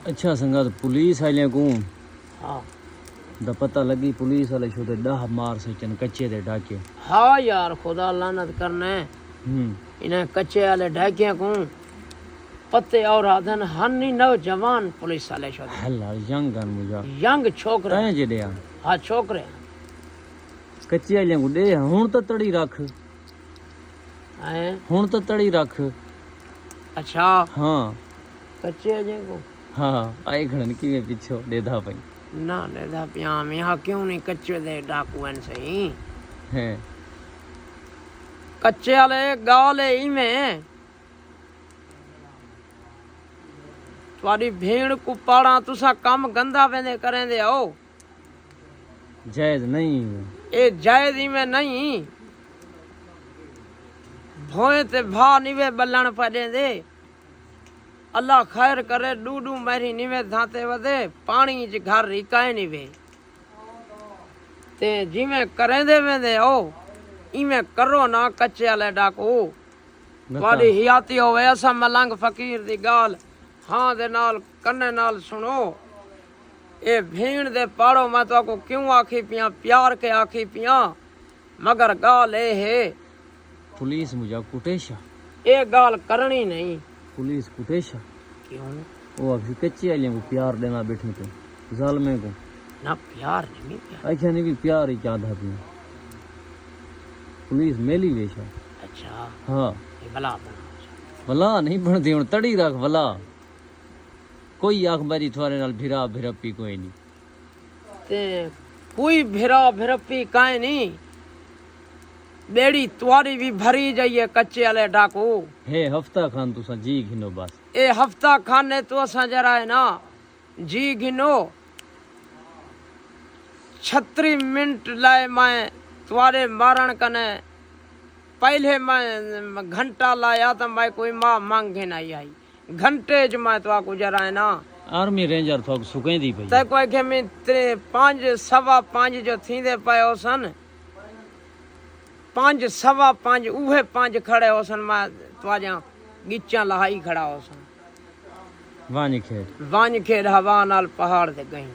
अच्छा संगत पुलिस वाले को हाँ दा पता लगी पुलिस वाले छोटे 10 मार से चन कच्चे दे डाके। हाँ यार खुदा लानत करने इन्हें कच्चे वाले ढाकिया को पत्ते और आधन हन्नी नौजवान पुलिस वाले छोटे हल्ला यंग गन मुजा यंग छोकरे काहे जे दे हाँ छोकरे कच्चे वाले को दे हुन तो तड़ी रख हैं हुन तो तड़ी रख। अच्छा हाँ कच्चे जे को हाँ आई घड़न की में पीछे देदा पई ना नेदा प्याम यहाँ क्यों नहीं कच्चे दे डाकू एन सही है कच्चे वाले गाले ही में तुम्हारी भेड़ को पाड़ा तुसा काम गंदा वेंदे करें दे आओ जायज नहीं ए जायज ही में नहीं भोए ते भा निवे बल्लण पड़े दे अल्लाह खैर करे डूडू मेरी निवे धाते वदे पानी च घर रिकाए निवे ते जिमें करें दे वेंदे ओ इमें करो ना कच्चे वाले डाको तुम्हारी हियाती होवे असा मलंग फकीर दी गाल हाँ दे नाल कन्ने नाल सुनो ए भीड़ दे पाड़ो मैं तो को क्यों आखी पिया प्यार के आखी पिया मगर गाल ए है पुलिस मुझा कुटेशा ए गाल करनी नहीं पुलिस कुटेशा क्यों वो अभी कच्चे वाले को प्यार देना बैठे तो जालमे को ना प्यार नहीं प्यार अच्छा नहीं भी प्यार ही चाहता पिया पुलिस मेली वेशा। अच्छा हाँ ये भला बना भला नहीं बनती हूँ तड़ी रख भला कोई आख बारी थोड़े नाल भिरा भिरपी कोई नहीं ते कोई भिरा भिरपी काहे नहीं बेड़ी तुम्हारी भी भरी जाइए कच्चे वाले डाकू हे हफ्ता खान तुसा जी घिनो बस ए हफ्ता खाने तो असा जरा है ना जी गिनो 36 मिनट लाए मैं तुम्हारे मारण कने पहले मैं घंटा लाया तो मैं कोई माँ मांगे नहीं आई घंटे ज मैं तो को जरा है ना आर्मी रेंजर थोक सुके दी पई ते कोई के में 5 सवा 5 जो थींदे पायो सन 5 सवा 5 उहे 5 खड़े हो सन मैं तुआजा गिच्चा लहाई खड़ा हो सन वानी खेत हवा नाल पहाड़ ते गई।